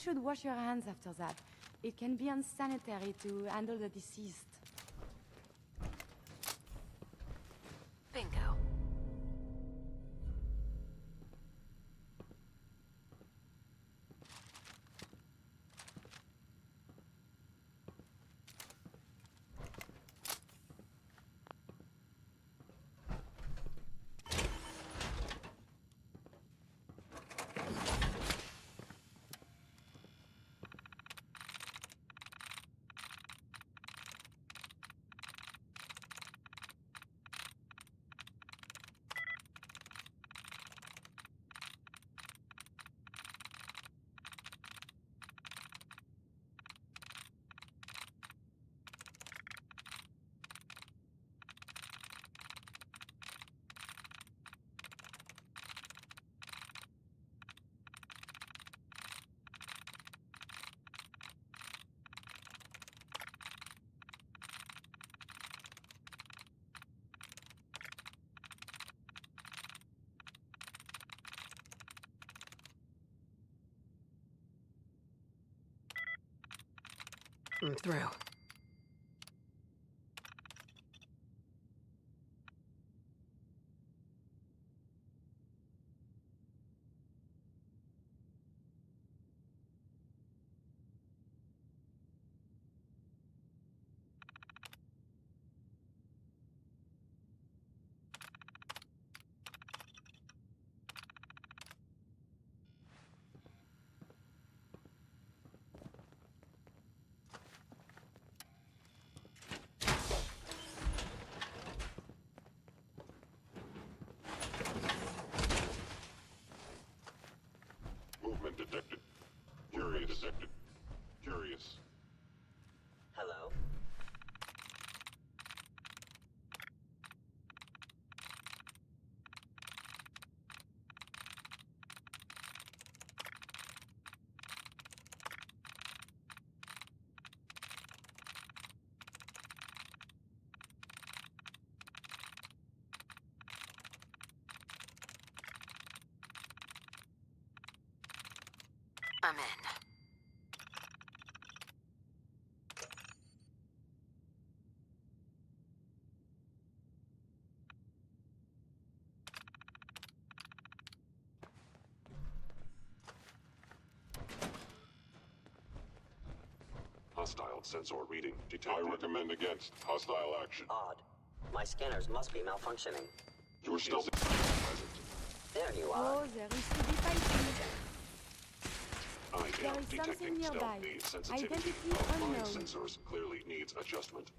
should wash your hands after that. It can be unsanitary to handle the deceased. Bingo. I'm through. Movement detected. Curious detected. Curious. Hello? I'm in. Hostile sensor reading detected. I recommend against hostile action. Odd. My scanners must be malfunctioning. You're still present. There you are. Oh, there is to be fighting. I There am is something detecting nearby. stealth. The sensitivity Identity of my unknown. sensors clearly needs adjustment.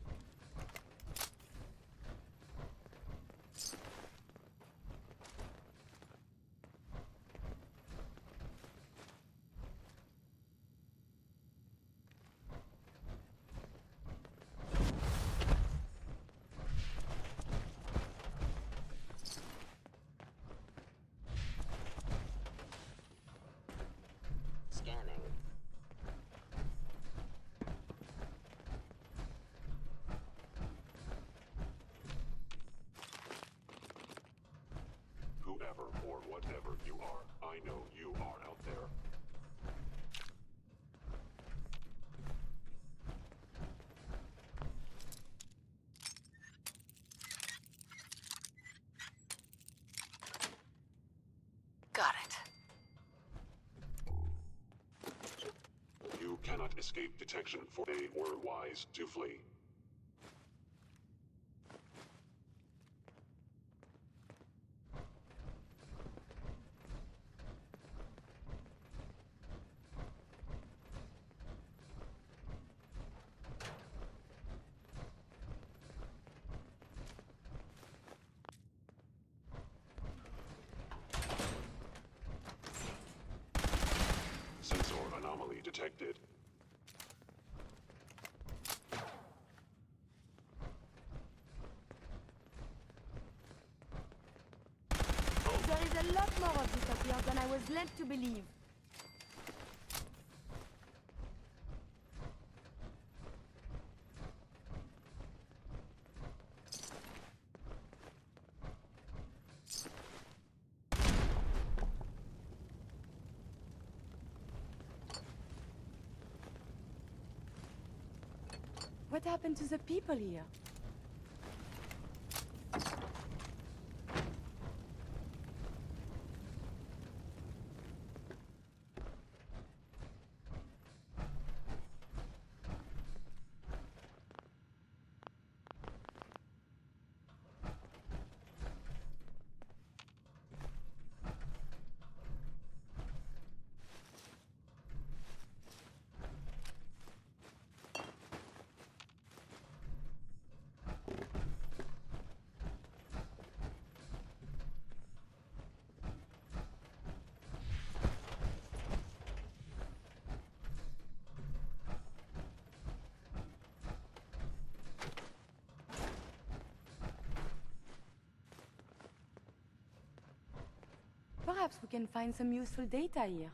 Scanning. Whoever or whatever you are, I know you are out there. Got it. You cannot escape detection, for they were wise to flee. Sensor anomaly detected. There is a lot more of this up here than I was led to believe. What happened to the people here? Perhaps we can find some useful data here.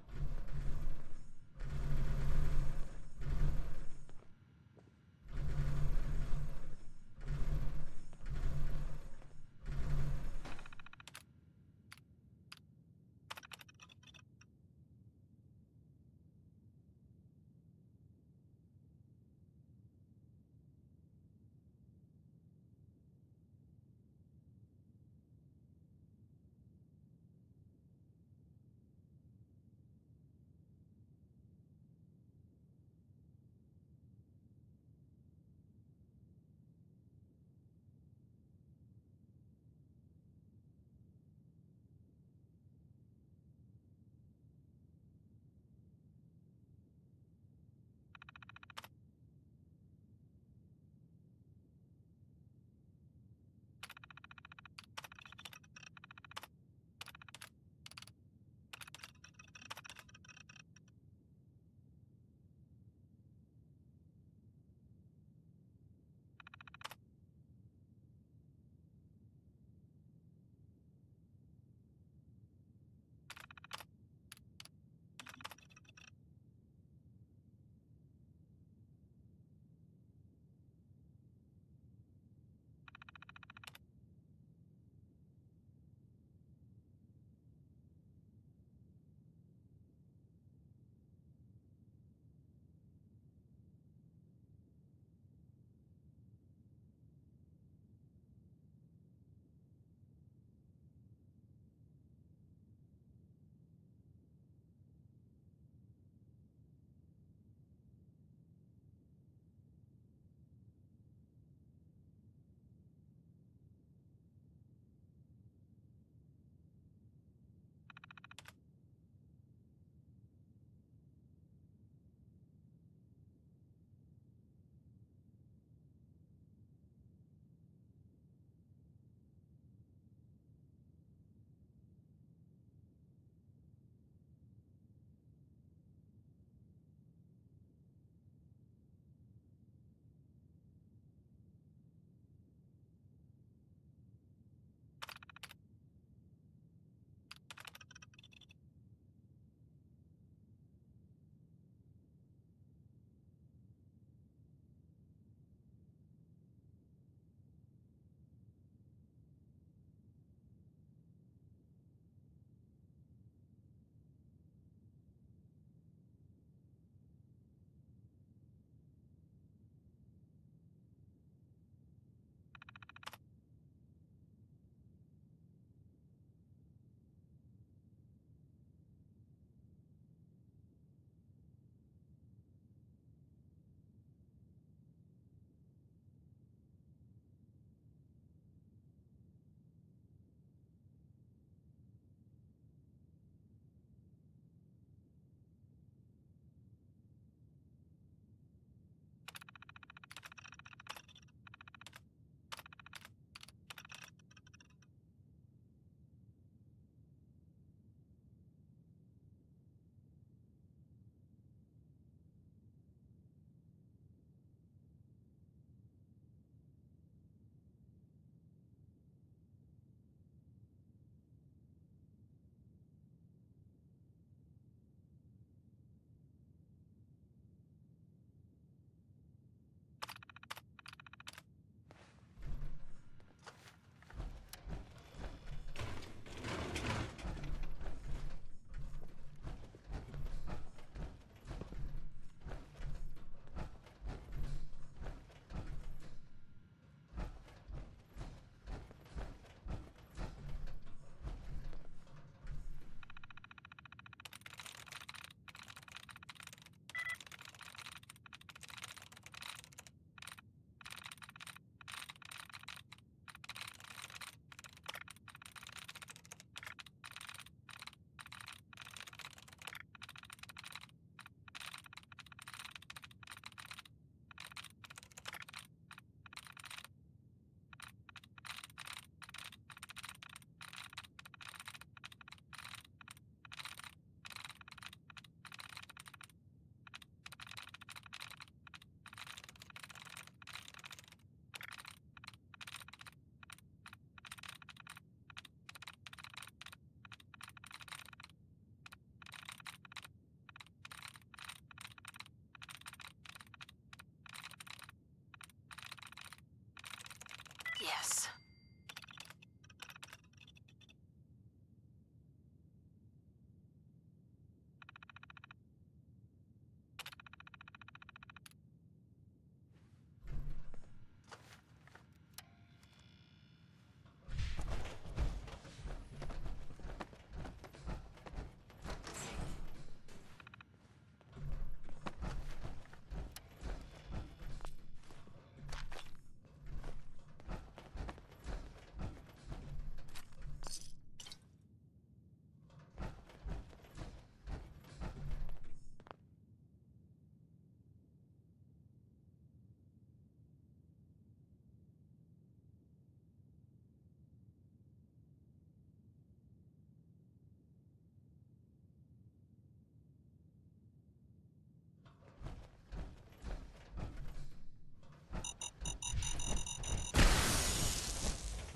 Yes.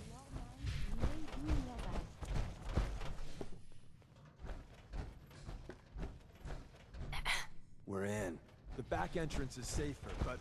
Your mind may be nearby. We're in. The back entrance is safer, but...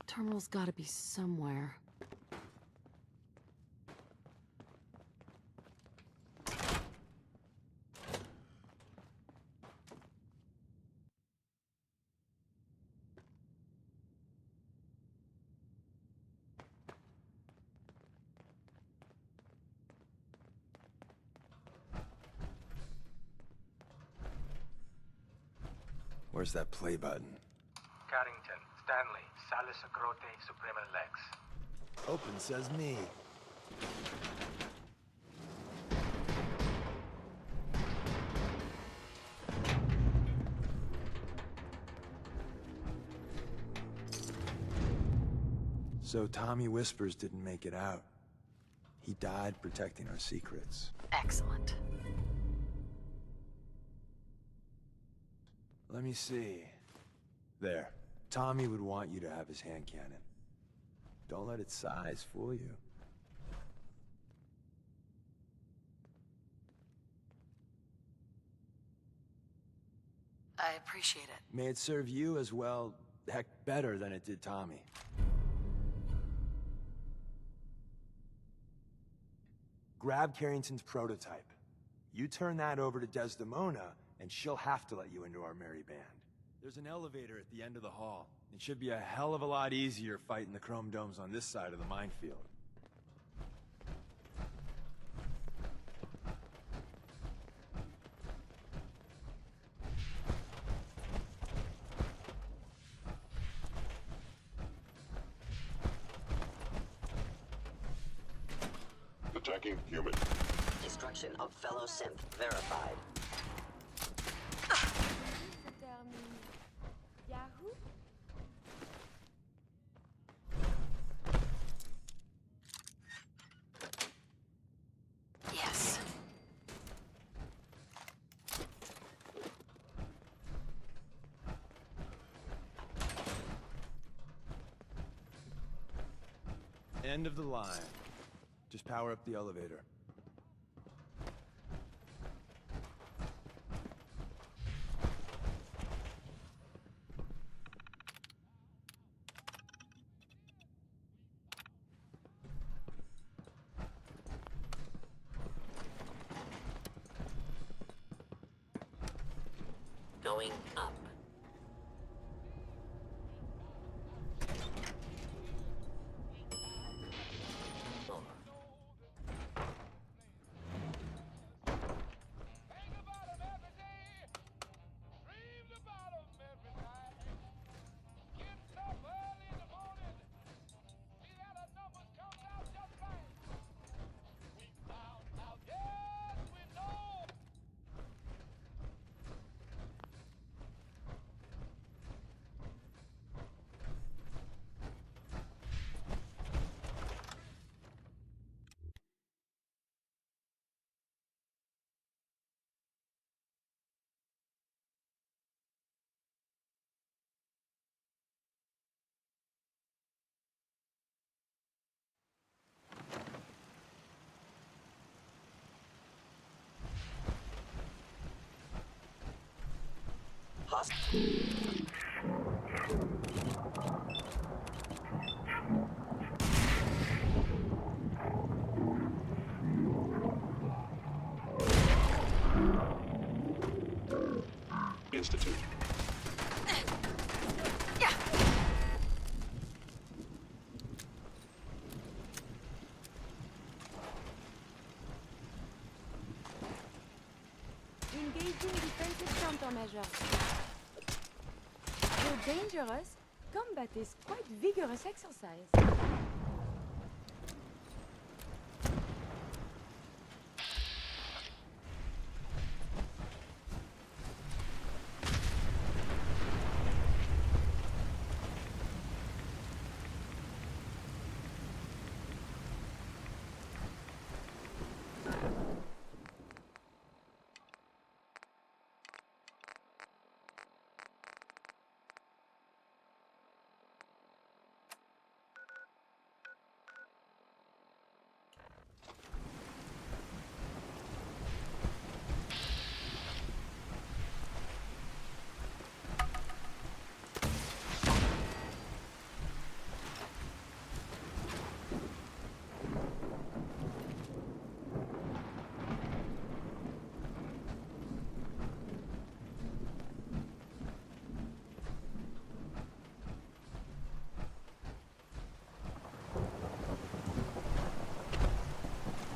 Terminal's gotta be somewhere. Where's that play button? Carrington, Stanley, Salus Acrote, Suprema Lex. Open says me. So Tommy Whispers didn't make it out. He died protecting our secrets. Excellent. Let me see. There. Tommy would want you to have his hand cannon. Don't let its size fool you. I appreciate it. May it serve you as well, heck, better than it did Tommy. Grab Carrington's prototype. You turn that over to Desdemona, and she'll have to let you into our merry band. There's an elevator at the end of the hall. It should be a hell of a lot easier fighting the chrome domes on this side of the minefield. Attacking human. Destruction of fellow synth verified. Se termine. Yahoo? Yes. End of the line. Just power up the elevator. Going up. lost. Institute. Engaging defensive countermeasures. Though dangerous, combat is quite vigorous exercise.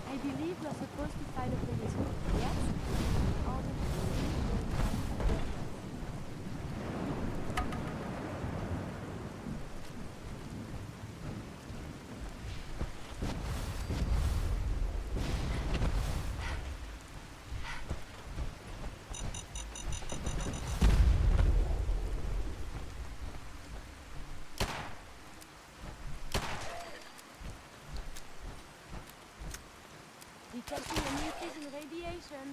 I believe you're supposed to fight a policeman, yes? All Detecting an increase in radiation.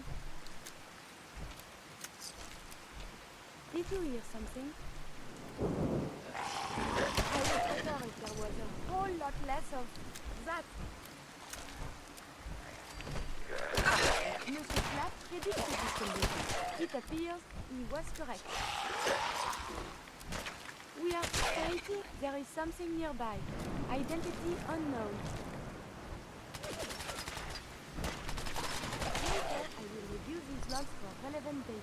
Did you hear something? I would prefer if there was a whole lot less of that. Monsieur Clapp predicted this condition. It appears he was correct. We are society. There is something nearby. Identity unknown. Later, I will review these logs for relevant data.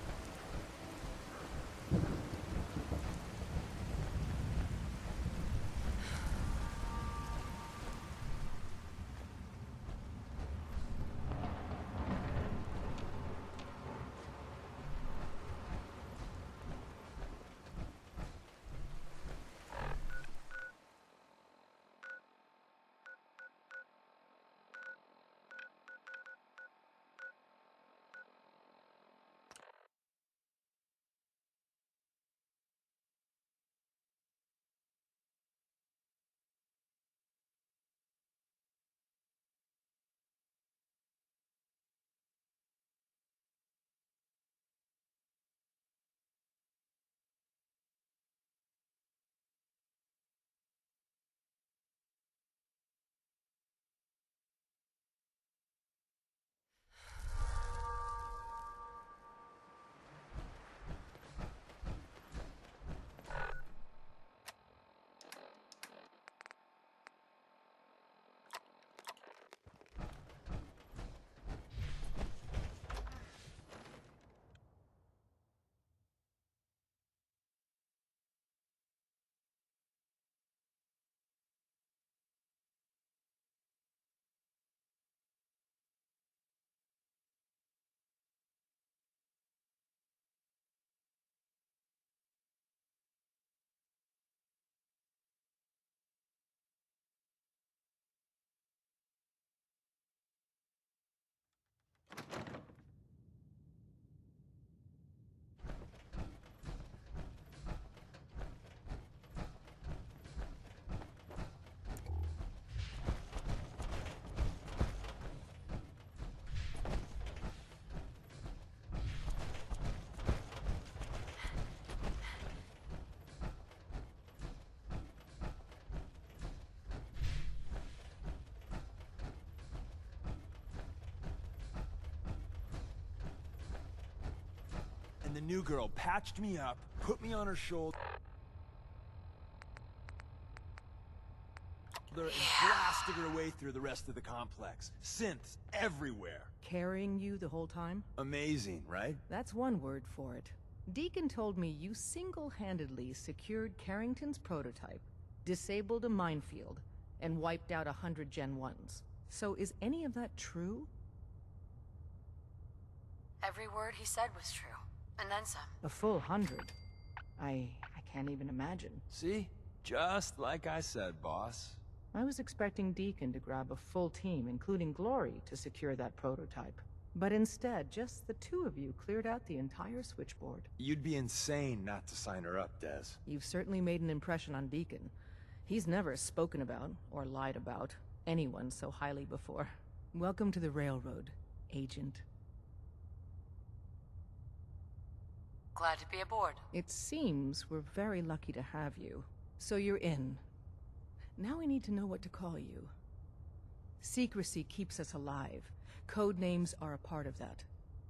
the new girl patched me up, put me on her shoulder, and blasted her way through the rest of the complex. Synths everywhere. Carrying you the whole time? Amazing, right? That's one word for it. Deacon told me you single-handedly secured Carrington's prototype, disabled a minefield, and wiped out 100 Gen 1s. So is any of that true? Every word he said was true. And then some. A full 100? I can't even imagine. See? Just like I said, boss. I was expecting Deacon to grab a full team, including Glory, to secure that prototype. But instead, just the two of you cleared out the entire switchboard. You'd be insane not to sign her up, Des. You've certainly made an impression on Deacon. He's never spoken about, or lied about, anyone so highly before. Welcome to the Railroad, Agent. Glad to be aboard. It seems we're very lucky to have you. So you're in. Now we need to know what to call you. Secrecy keeps us alive. Code names are a part of that.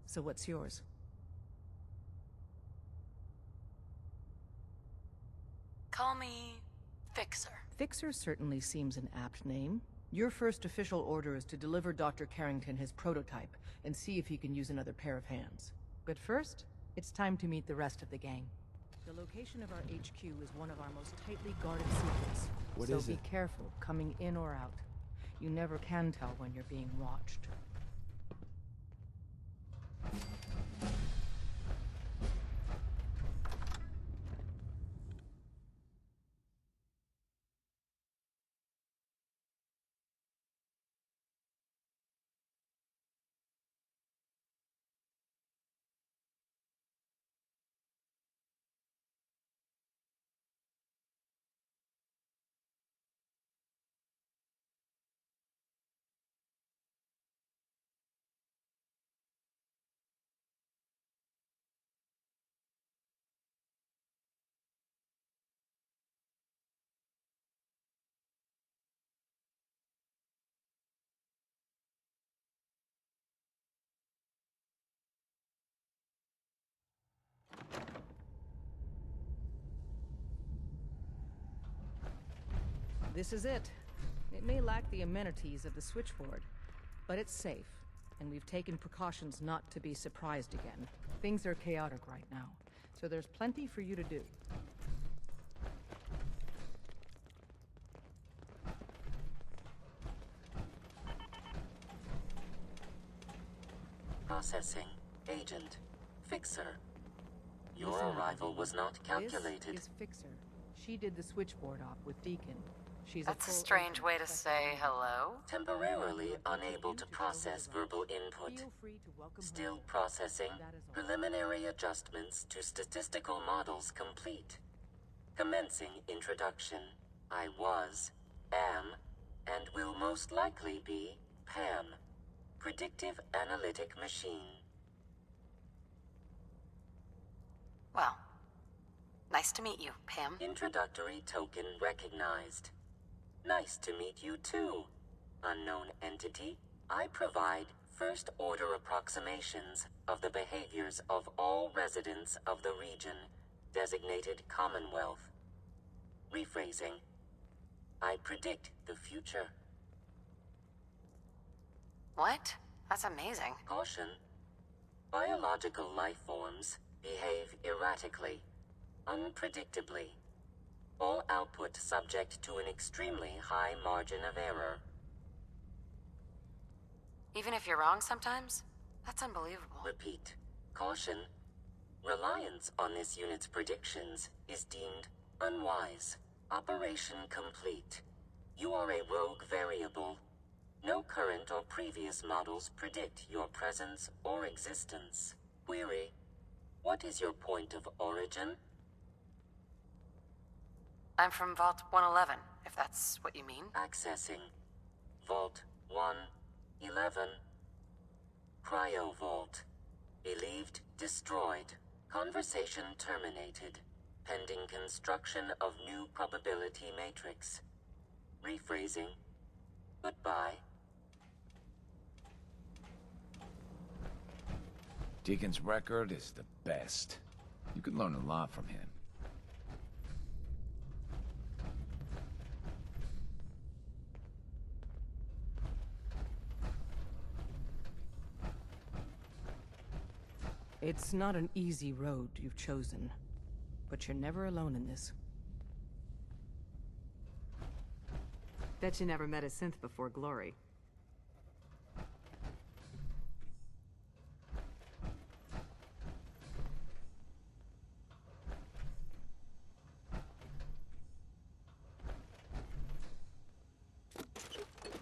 So what's yours? Call me Fixer. Fixer certainly seems an apt name. Your first official order is to deliver Dr. Carrington his prototype and see if he can use another pair of hands. But first, it's time to meet the rest of the gang. The location of our HQ is one of our most tightly guarded secrets. What so is be it? careful coming in or out. You never can tell when you're being watched. This is it. It may lack the amenities of the switchboard, but it's safe, and we've taken precautions not to be surprised again. Things are chaotic right now, so there's plenty for you to do. Processing. Agent. Fixer. Your Listen, arrival was not calculated. This is Fixer. She did the switchboard op with Deacon. She's That's a full strange agent way to special- say hello. Temporarily unable to process verbal input. Feel free to welcome Still her. processing. That is all. Preliminary adjustments to statistical models complete. Commencing introduction. I was, am, and will most likely be Pam. Predictive analytic machine. Well, nice to meet you, Pam. Introductory token recognized. Nice to meet you too. Unknown entity, I provide first-order approximations of the behaviors of all residents of the region, designated Commonwealth. Rephrasing. I predict the future. What? That's amazing. Caution. Biological life forms behave erratically, unpredictably. All output subject to an extremely high margin of error. Even if you're wrong sometimes? That's unbelievable. Repeat. Caution. Reliance on this unit's predictions is deemed unwise. Operation complete. You are a rogue variable. No current or previous models predict your presence or existence. Query. What is your point of origin? I'm from Vault 111, if that's what you mean. Accessing. Vault 111. Cryo Vault. Believed destroyed. Conversation terminated. Pending construction of new probability matrix. Rephrasing. Goodbye. Deacon's record is the best. You could learn a lot from him. It's not an easy road you've chosen, but you're never alone in this. Bet you never met a synth before Glory.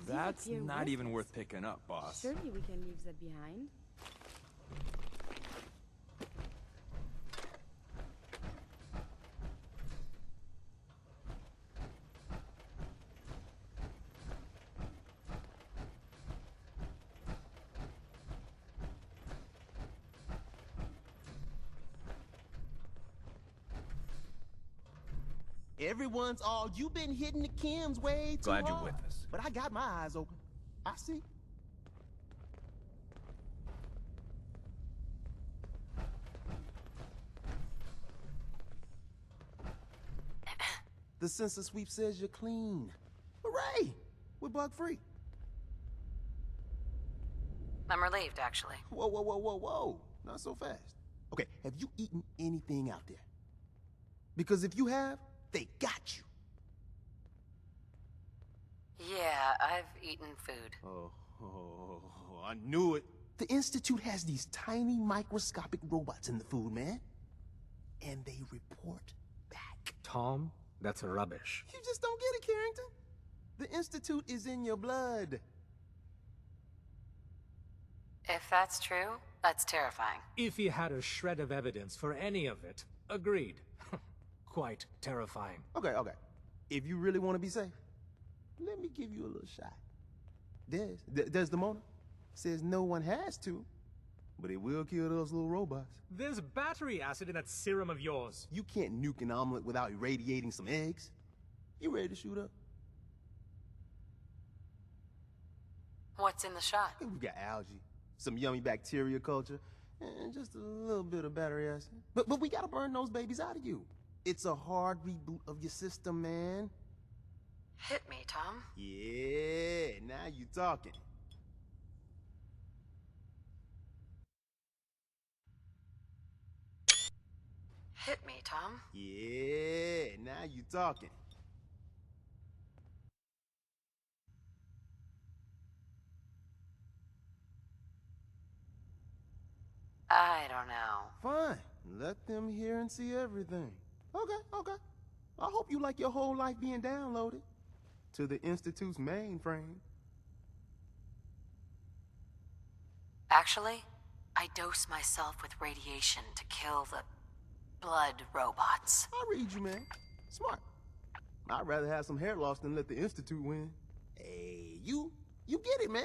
That's appear not even worthless. worth picking up, boss. Surely we can leave that behind. Everyone's all, you've been hitting the chems way too Glad you're hard. with us. But I got my eyes open. I see. The sensor sweep says you're clean. Hooray! We're bug-free. I'm relieved, actually. Whoa, whoa, whoa, whoa, whoa. Not so fast. Okay, have you eaten anything out there? Because if you have, they got you. Yeah, I've eaten food. Oh, I knew it. The Institute has these tiny microscopic robots in the food, man. And they report back. Tom, that's rubbish. You just don't get it, Carrington. The Institute is in your blood. If that's true, that's terrifying. If he had a shred of evidence for any of it, agreed. Quite terrifying. Okay. If you really want to be safe, let me give you a little shot. Desdemona says no one has to, but it will kill those little robots. There's battery acid in that serum of yours. You can't nuke an omelet without irradiating some eggs. You ready to shoot up? What's in the shot? We got algae, some yummy bacteria culture, and just a little bit of battery acid. But we gotta burn those babies out of you. It's a hard reboot of your system, man. Hit me, Tom. Yeah, now you talking. Hit me, Tom. Yeah, now you talking. I don't know. Fine. Let them hear and see everything. Okay. I hope you like your whole life being downloaded to the Institute's mainframe. Actually, I dose myself with radiation to kill the blood robots. I read you, man. Smart. I'd rather have some hair loss than let the Institute win. Hey, you get it, man.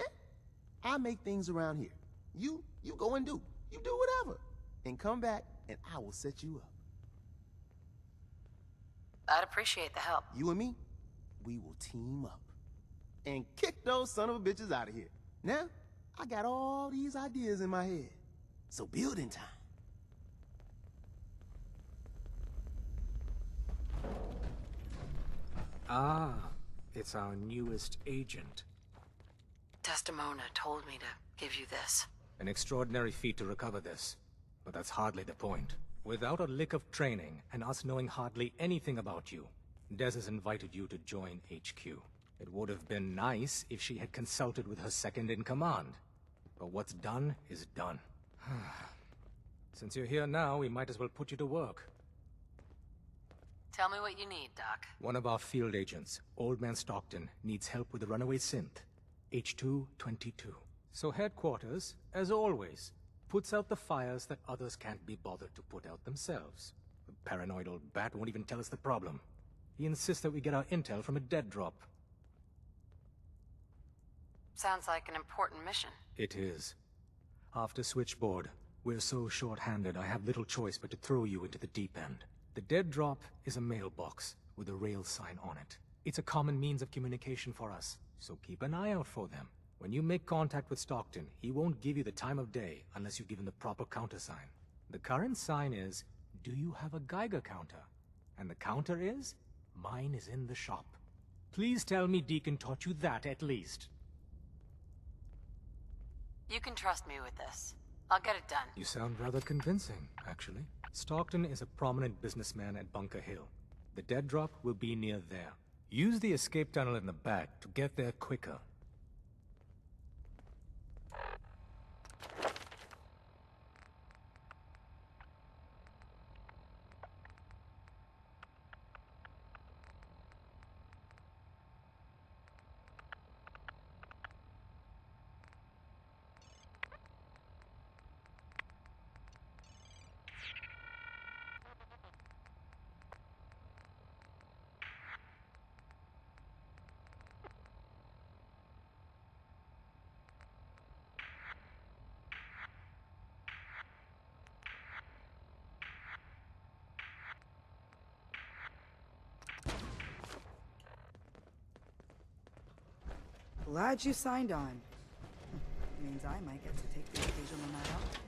I make things around here. You go and do. You do whatever. And come back, and I will set you up. I'd appreciate the help. You and me, we will team up. And kick those son of a bitches out of here. Now, I got all these ideas in my head. So building time. Ah, it's our newest agent. Desdemona told me to give you this. An extraordinary feat to recover this. But that's hardly the point. Without a lick of training, and us knowing hardly anything about you, Des has invited you to join HQ. It would have been nice if she had consulted with her second-in-command. But what's done is done. Since you're here now, we might as well put you to work. Tell me what you need, Doc. One of our field agents, Old Man Stockton, needs help with the runaway synth, H222. So headquarters, as always, puts out the fires that others can't be bothered to put out themselves. The paranoid old bat won't even tell us the problem. He insists that we get our intel from a dead drop. Sounds like an important mission. It is. After Switchboard, we're so short-handed I have little choice but to throw you into the deep end. The dead drop is a mailbox with a rail sign on it. It's a common means of communication for us, so keep an eye out for them. When you make contact with Stockton, he won't give you the time of day unless you give him the proper countersign. The current sign is, do you have a Geiger counter? And the counter is, mine is in the shop. Please tell me Deacon taught you that at least. You can trust me with this. I'll get it done. You sound rather convincing, actually. Stockton is a prominent businessman at Bunker Hill. The dead drop will be near there. Use the escape tunnel in the back to get there quicker. Glad you signed on. Means I might get to take the occasional night out.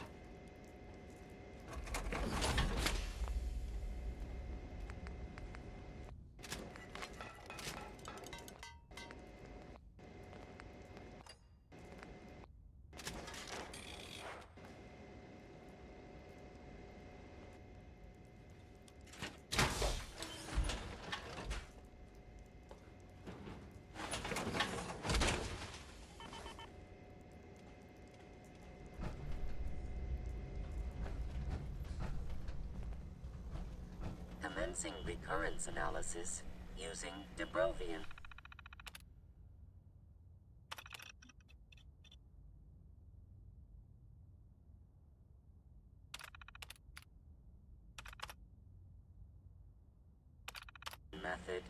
Commencing recurrence analysis using Dubrovian. Method.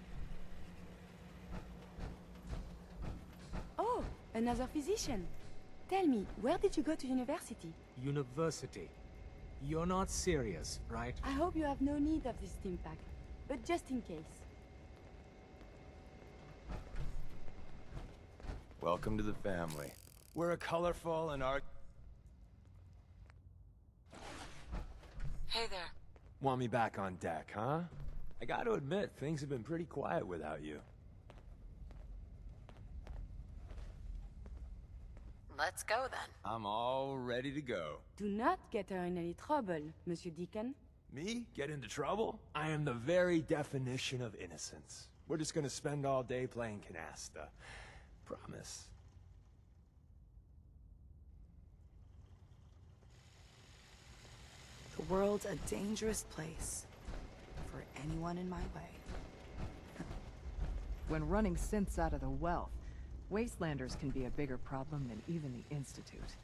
Oh, another physician. Tell me, where did you go to university? University. You're not serious, right? I hope you have no need of this stim pack, but just in case. Welcome to the family. We're a colorful and art... Hey there. Want me back on deck, huh? I gotta admit, things have been pretty quiet without you. Let's go then. I'm all ready to go. Do not get her in any trouble, Monsieur Deacon. Me? Get into trouble? I am the very definition of innocence. We're just gonna spend all day playing canasta. Promise. The world's a dangerous place for anyone in my way. When running synths out of the wealth, Wastelanders can be a bigger problem than even the Institute.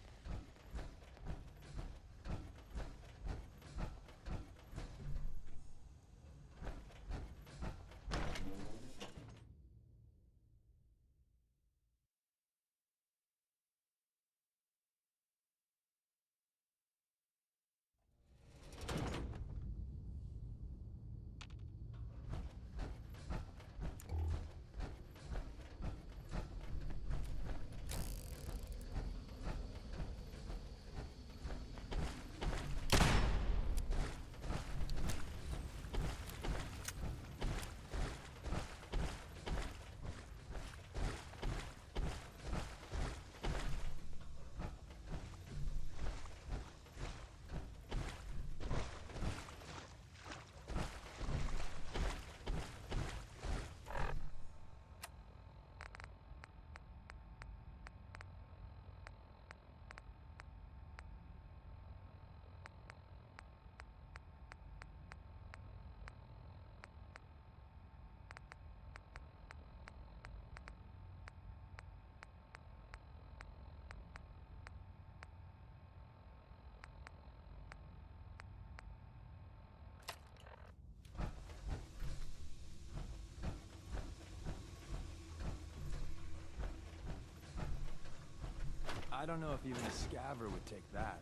I don't know if even a scaver would take that.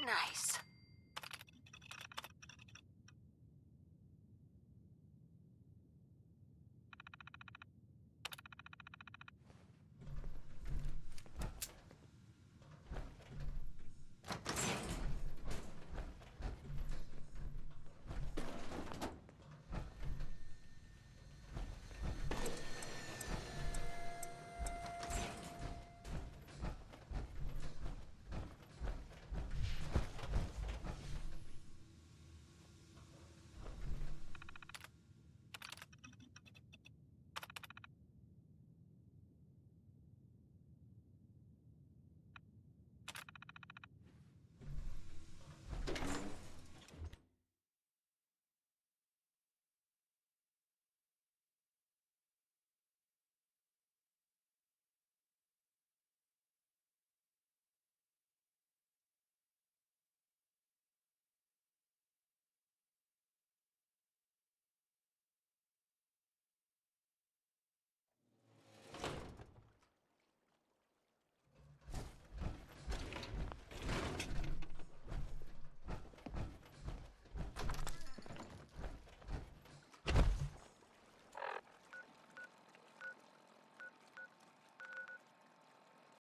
Nice.